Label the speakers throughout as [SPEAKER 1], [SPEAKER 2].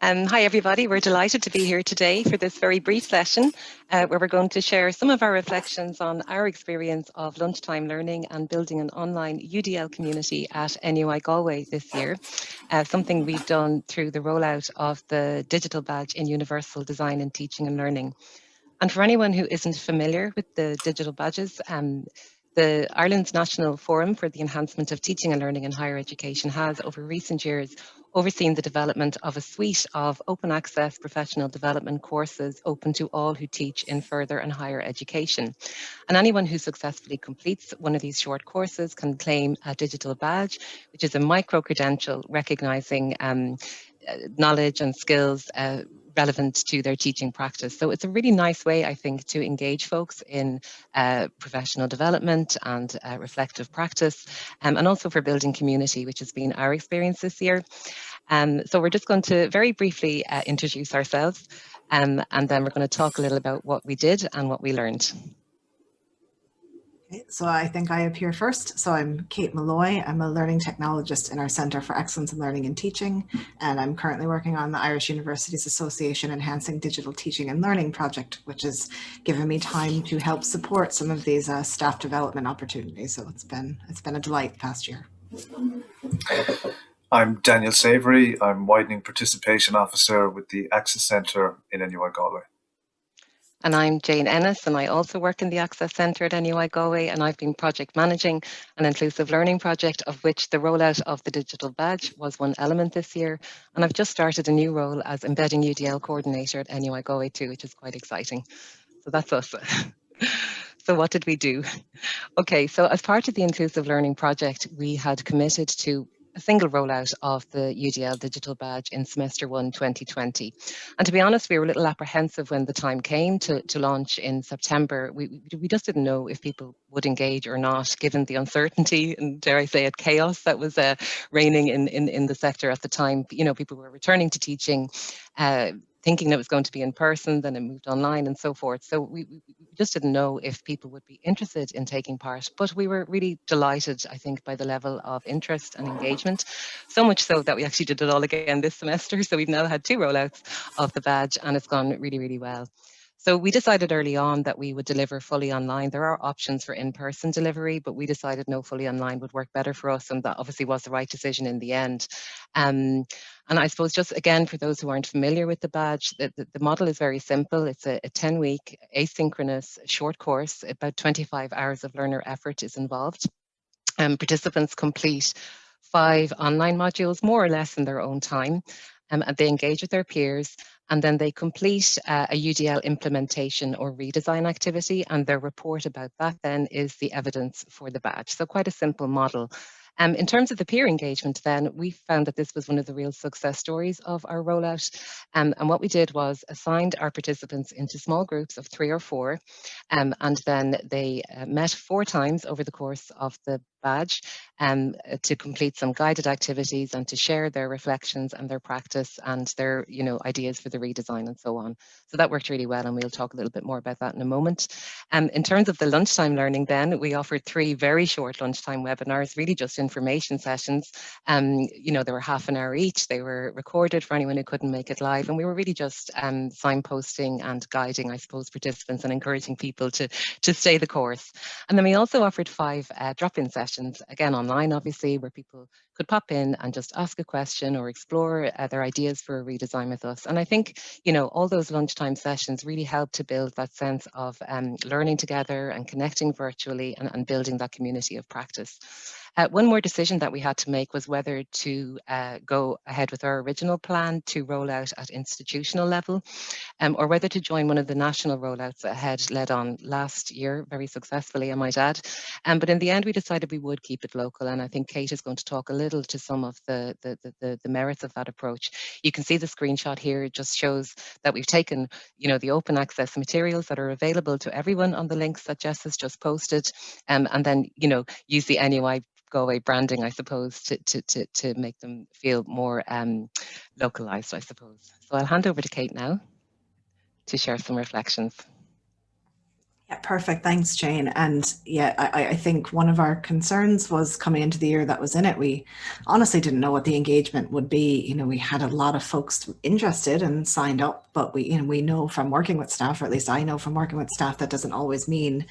[SPEAKER 1] Hi everybody, we're delighted to be here today for this very brief session where we're going to share some of our reflections on our experience of lunchtime learning and building an online UDL community at NUI Galway this year, something we've done through the rollout of the digital badge in universal design in teaching and learning. And for anyone who isn't familiar with the digital badges, the Ireland's National Forum for the Enhancement of Teaching and Learning in Higher Education has, over recent years, overseen the development of a suite of open access professional development courses open to all who teach in further and higher education. And anyone who successfully completes one of these short courses can claim a digital badge, which is a micro-credential recognizing knowledge and skills relevant to their teaching practice. So it's a really nice way, I think, to engage folks in professional development and reflective practice, and also for building community, which has been our experience this year. So we're just going to very briefly introduce ourselves, and then we're going to talk a little about what we did and what we learned.
[SPEAKER 2] Okay, so I think I appear first. So I'm Kate Molloy. I'm a learning technologist in our Centre for Excellence in Learning and Teaching, and I'm currently working on the Irish Universities Association Enhancing Digital Teaching and Learning project, which has given me time to help support some of these staff development opportunities. So it's been a delight past year.
[SPEAKER 3] I'm Daniel Savery. I'm Widening Participation Officer with the Access Centre in NUI Galway.
[SPEAKER 1] And I'm Jane Ennis, and I also work in the Access Centre at NUI Galway, and I've been project managing an inclusive learning project, of which the rollout of the digital badge was one element this year. And I've just started a new role as embedding UDL coordinator at NUI Galway too, which is quite exciting. So that's us. So what did we do? Okay, so as part of the inclusive learning project, we had committed to a single rollout of the UDL digital badge in semester 1 2020. And to be honest, we were a little apprehensive when the time came to launch in September. We just didn't know if people would engage or not, given the uncertainty and, dare I say it, chaos that was reigning in the sector at the time. You know, people were returning to teaching, thinking that it was going to be in person, then it moved online and so forth. So we just didn't know if people would be interested in taking part, but we were really delighted, I think, by the level of interest and engagement, so much so that we actually did it all again this semester. So we've now had 2 rollouts of the badge and it's gone really, really well. So we decided early on that we would deliver fully online. There are options for in-person delivery, but we decided no, fully online would work better for us, and that obviously was the right decision in the end. And I suppose just again, for those who aren't familiar with the badge, the model is very simple. It's a 10-week asynchronous short course. About 25 hours of learner effort is involved. Participants complete 5 online modules, more or less in their own time. And they engage with their peers, and then they complete a UDL implementation or redesign activity, and their report about that then is the evidence for the badge. So quite a simple model. In terms of the peer engagement then, we found that this was one of the real success stories of our rollout. And what we did was assigned our participants into small groups of 3 or 4, and then they met 4 times over the course of the badge to complete some guided activities and to share their reflections and their practice and their ideas for the redesign and so on. So that worked really well, and we'll talk a little bit more about that in a moment. In terms of the lunchtime learning then, we offered 3 very short lunchtime webinars, really just information sessions. They were half an hour each. They were recorded for anyone who couldn't make it live, and we were really just signposting and guiding, I suppose, participants and encouraging people to stay the course. And then we also offered 5 drop-in sessions, again online obviously, where people could pop in and just ask a question or explore their ideas for a redesign with us. And I think, all those lunchtime sessions really help to build that sense of learning together and connecting virtually and building that community of practice. One more decision that we had to make was whether to go ahead with our original plan to roll out at institutional level, or whether to join one of the national rollouts that had led on last year very successfully, I might add. But in the end, we decided we would keep it local, and I think Kate is going to talk a little to some of the merits of that approach. You can see the screenshot here. It just shows that we've taken, the open access materials that are available to everyone on the links that Jess has just posted, and then, use the NUI Galway branding, I suppose, to make them feel more localized, I suppose. So I'll hand over to Kate now to share some reflections.
[SPEAKER 2] Yeah, perfect. Thanks, Jane. And yeah, I think one of our concerns was coming into the year that was in it. We honestly didn't know what the engagement would be. You know, we had a lot of folks interested and signed up, but we know from working with staff, or at least I know from working with staff, that doesn't always mean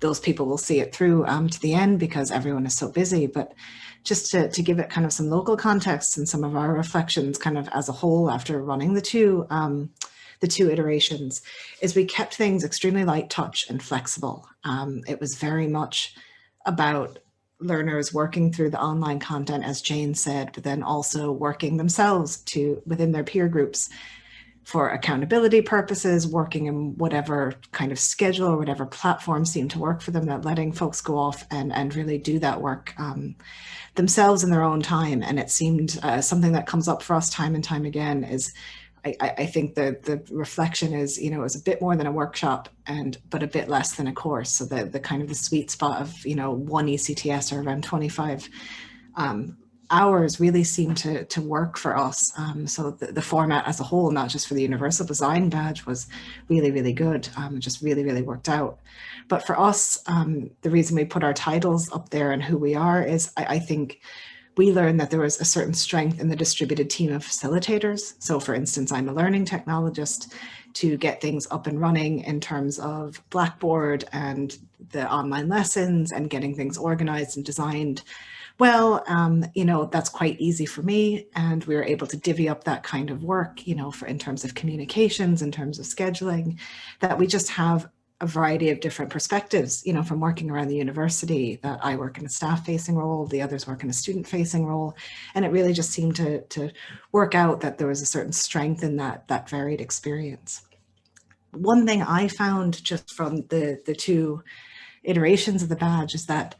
[SPEAKER 2] those people will see it through to the end because everyone is so busy. But just to give it kind of some local context and some of our reflections kind of as a whole after running the two iterations, is we kept things extremely light touch and flexible. It was very much about learners working through the online content, as Jane said, but then also working themselves within their peer groups for accountability purposes, working in whatever kind of schedule or whatever platform seemed to work for them, that letting folks go off and really do that work themselves in their own time. And it seemed something that comes up for us time and time again is I think the reflection is, you know, it was a bit more than a workshop but a bit less than a course. So the kind of the sweet spot of, you know, one ECTS or around 25 hours really seemed to work for us. So the format as a whole, not just for the Universal Design Badge, was really, really good. It just really, really worked out. But for us, the reason we put our titles up there and who we are is I think we learned that there was a certain strength in the distributed team of facilitators. So for instance, I'm a learning technologist. To get things up and running in terms of Blackboard and the online lessons and getting things organized and designed, well, you know, that's quite easy for me. And we were able to divvy up that kind of work, you know, in terms of communications, in terms of scheduling, that we just have a variety of different perspectives, you know, from working around the university, that I work in a staff-facing role, the others work in a student-facing role. And it really just seemed to work out that there was a certain strength in that varied experience. One thing I found just from the two iterations of the badge is that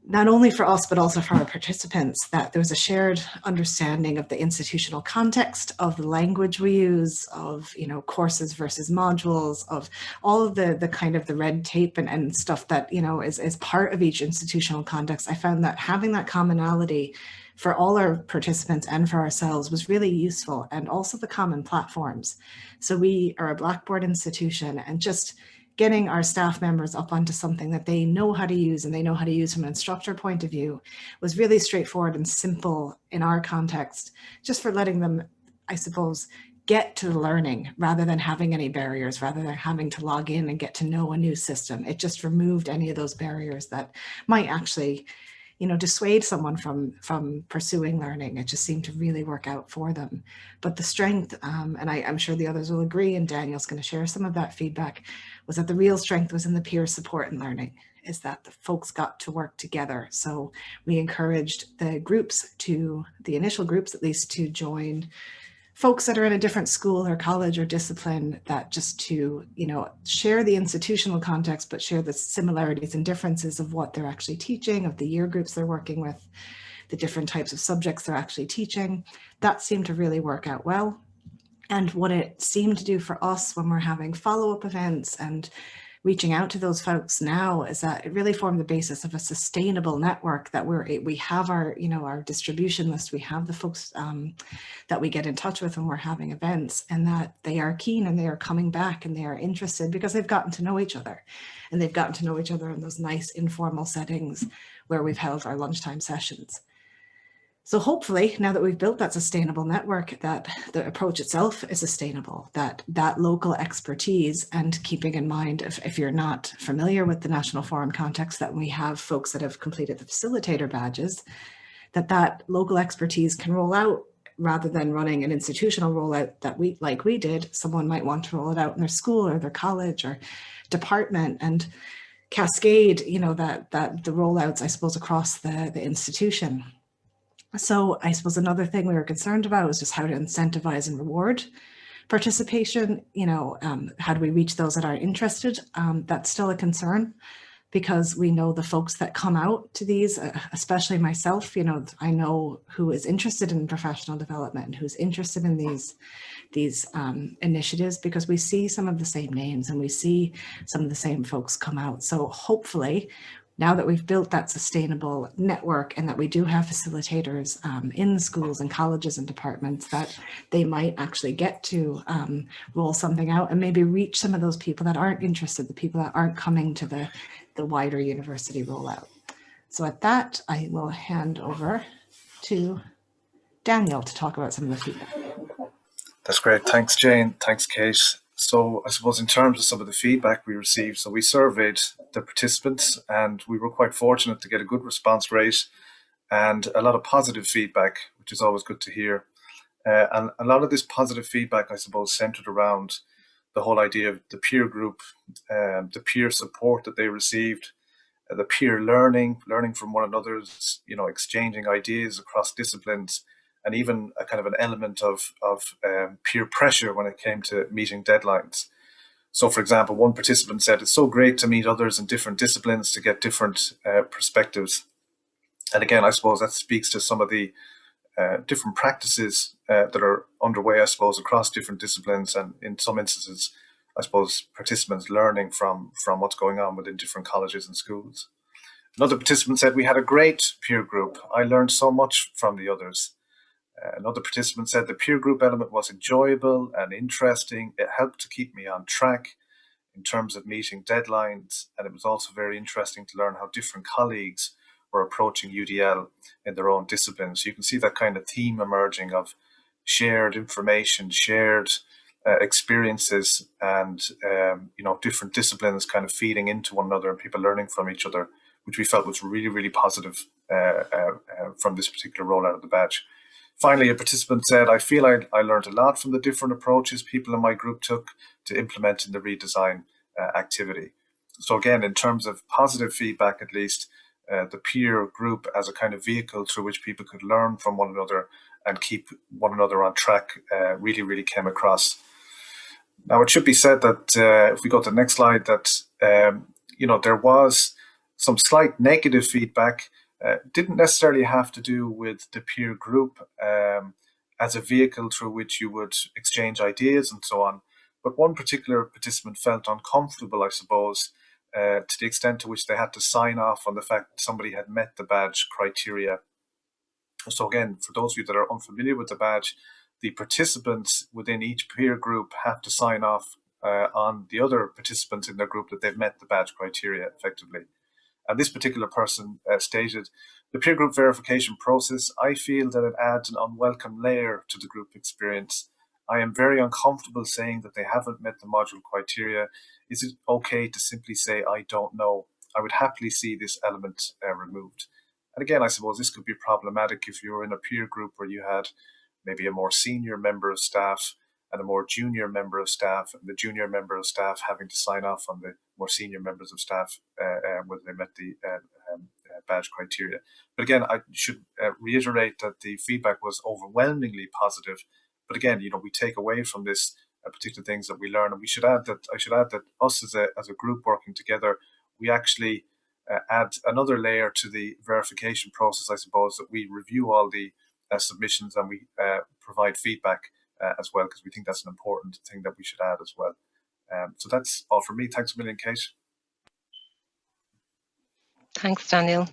[SPEAKER 2] not only for us, but also for our participants, that there was a shared understanding of the institutional context, of the language we use, of, you know, courses versus modules, of all of the kind of the red tape and stuff that, you know, is part of each institutional context. I found that having that commonality for all our participants and for ourselves was really useful, and also the common platforms. So we are a Blackboard institution, and just getting our staff members up onto something that they know how to use and they know how to use from an instructor point of view was really straightforward and simple in our context, just for letting them, I suppose, get to the learning rather than having any barriers, rather than having to log in and get to know a new system. It just removed any of those barriers that might actually, you know, dissuade someone from pursuing learning. It just seemed to really work out for them. But the strength, and I'm sure the others will agree, and Daniel's going to share some of that feedback, was that the real strength was in the peer support and learning, is that the folks got to work together. So we encouraged the groups the initial groups at least, to join folks that are in a different school or college or discipline, that just to, you know, share the institutional context, but share the similarities and differences of what they're actually teaching, of the year groups they're working with, the different types of subjects they're actually teaching. That seemed to really work out well. And what it seemed to do for us when we're having follow-up events and reaching out to those folks now is that it really formed the basis of a sustainable network, that we have our, you know, our distribution list, we have the folks that we get in touch with when we're having events, and that they are keen and they are coming back and they are interested because they've gotten to know each other, and they've gotten to know each other in those nice informal settings where we've held our lunchtime sessions. So hopefully, now that we've built that sustainable network, that the approach itself is sustainable, that local expertise, and keeping in mind, if you're not familiar with the National Forum context, that we have folks that have completed the facilitator badges, that local expertise can roll out rather than running an institutional rollout that we did. Someone might want to roll it out in their school or their college or department, and cascade, you know, that the rollouts, I suppose, across the institution. So I suppose another thing we were concerned about was just how to incentivize and reward participation. You know, how do we reach those that aren't interested? That's still a concern, because we know the folks that come out to these, especially myself, you know, I know who is interested in professional development, who's interested in these initiatives, because we see some of the same names and we see some of the same folks come out. So hopefully now that we've built that sustainable network and that we do have facilitators in schools and colleges and departments, that they might actually get to roll something out and maybe reach some of those people that aren't interested, the people that aren't coming to the wider university rollout. So at that, I will hand over to Daniel to talk about some of the feedback.
[SPEAKER 3] That's great. Thanks, Jane. Thanks, Kate. So I suppose in terms of some of the feedback we received, so we surveyed the participants and we were quite fortunate to get a good response rate and a lot of positive feedback, which is always good to hear. And a lot of this positive feedback, I suppose, centered around the whole idea of the peer group, the peer support that they received, the peer learning from one another's, exchanging ideas across disciplines, and even a kind of an element of peer pressure when it came to meeting deadlines. So, for example, one participant said, it's so great to meet others in different disciplines to get different perspectives. And again, I suppose that speaks to some of the different practices that are underway, I suppose, across different disciplines, and in some instances, I suppose, participants learning from what's going on within different colleges and schools. Another participant said, we had a great peer group. I learned so much from the others. Another participant said the peer group element was enjoyable and interesting. It helped to keep me on track in terms of meeting deadlines. And it was also very interesting to learn how different colleagues were approaching UDL in their own disciplines. So you can see that kind of theme emerging of shared information, shared experiences, and different disciplines kind of feeding into one another and people learning from each other, which we felt was really, really positive from this particular rollout of the badge. Finally, a participant said, I feel I learned a lot from the different approaches people in my group took to implementing the redesign activity. So again, in terms of positive feedback, at least, the peer group as a kind of vehicle through which people could learn from one another and keep one another on track really, really came across. Now, it should be said that if we go to the next slide, that there was some slight negative feedback. Didn't necessarily have to do with the peer group as a vehicle through which you would exchange ideas and so on. But one particular participant felt uncomfortable, I suppose, to the extent to which they had to sign off on the fact that somebody had met the badge criteria. So again, for those of you that are unfamiliar with the badge, the participants within each peer group have to sign off on the other participants in their group that they've met the badge criteria effectively. And this particular person stated, the peer group verification process, I feel that it adds an unwelcome layer to the group experience. I am very uncomfortable saying that they haven't met the module criteria. Is it okay to simply say, I don't know? I would happily see this element removed. And again, I suppose this could be problematic if you were in a peer group where you had maybe a more senior member of staff and a more junior member of staff, and the junior member of staff having to sign off on the more senior members of staff whether they met the badge criteria. But again, I should reiterate that the feedback was overwhelmingly positive. But again, we take away from this particular things that we learn, and I should add that us as a group working together, we actually add another layer to the verification process, I suppose, that we review all the submissions and we provide feedback as well, because we think that's an important thing that we should add as well. So that's all from me. Thanks a million, Kate.
[SPEAKER 1] Thanks, Daniel.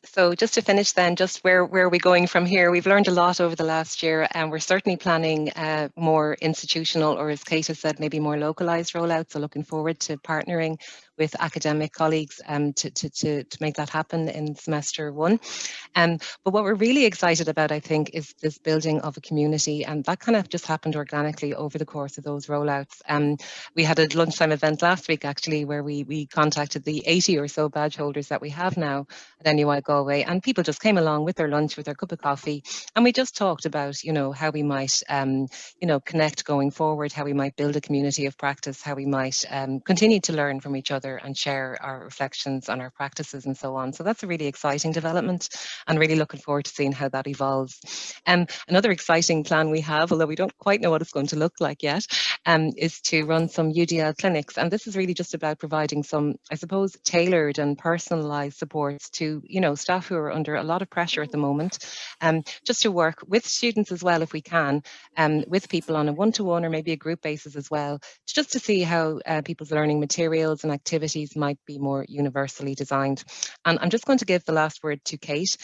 [SPEAKER 1] So just to finish then, just where are we going from here? We've learned a lot over the last year, and we're certainly planning more institutional, or as Kate has said, maybe more localized rollouts. So looking forward to partnering with academic colleagues to make that happen in semester one. But what we're really excited about, I think, is this building of a community, and that kind of just happened organically over the course of those rollouts. We had a lunchtime event last week, actually, where we contacted the 80 or so badge holders that we have now at NUI Galway, and people just came along with their lunch, with their cup of coffee, and we just talked about, how we might, connect going forward, how we might build a community of practice, how we might continue to learn from each other and share our reflections on our practices and so on. So that's a really exciting development, and really looking forward to seeing how that evolves. Another exciting plan we have, although we don't quite know what it's going to look like yet, is to run some UDL clinics. And this is really just about providing some, I suppose, tailored and personalised supports to, staff who are under a lot of pressure at the moment, just to work with students as well, if we can, with people on a one-to-one or maybe a group basis as well, just to see how people's learning materials and activities activities might be more universally designed. And I'm just going to give the last word to Kate,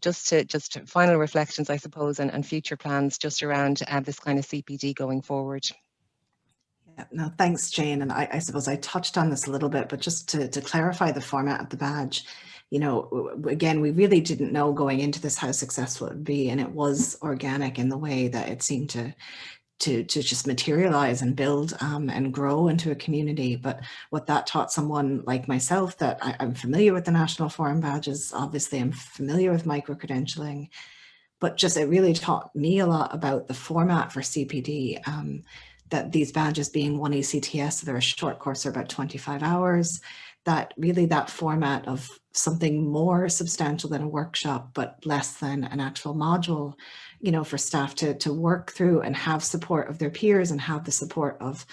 [SPEAKER 1] just final reflections, I suppose, and future plans just around this kind of CPD going forward.
[SPEAKER 2] Yeah, no, thanks, Jane. And I suppose I touched on this a little bit, but just to clarify the format of the badge, you know, again, we really didn't know going into this how successful it would be, and it was organic in the way that it seemed to just materialize and build and grow into a community. But what that taught someone like myself, that I'm familiar with the National Forum badges, obviously I'm familiar with micro-credentialing, but just it really taught me a lot about the format for CPD, that these badges being one ECTS, so they're a short course, they're about 25 hours, that really that format of something more substantial than a workshop, but less than an actual module, you know, for staff to work through and have support of their peers and have the support of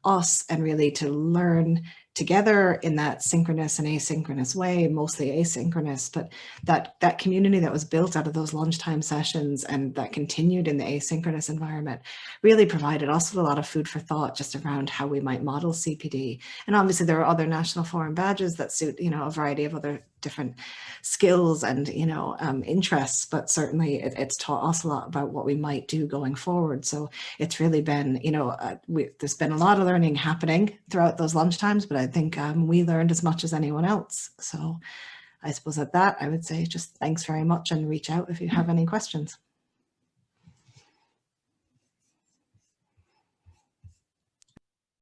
[SPEAKER 2] us, and really to learn together in that synchronous and asynchronous way, mostly asynchronous, but that community that was built out of those lunchtime sessions and that continued in the asynchronous environment really provided us with a lot of food for thought just around how we might model CPD. And obviously there are other National Forum badges that suit, you know, a variety of other different skills and, you know, interests, but certainly it's taught us a lot about what we might do going forward. So it's really been, you know, there's been a lot of learning happening throughout those lunchtimes, but I think we learned as much as anyone else. So I suppose at that, I would say just thanks very much and reach out if you have any questions.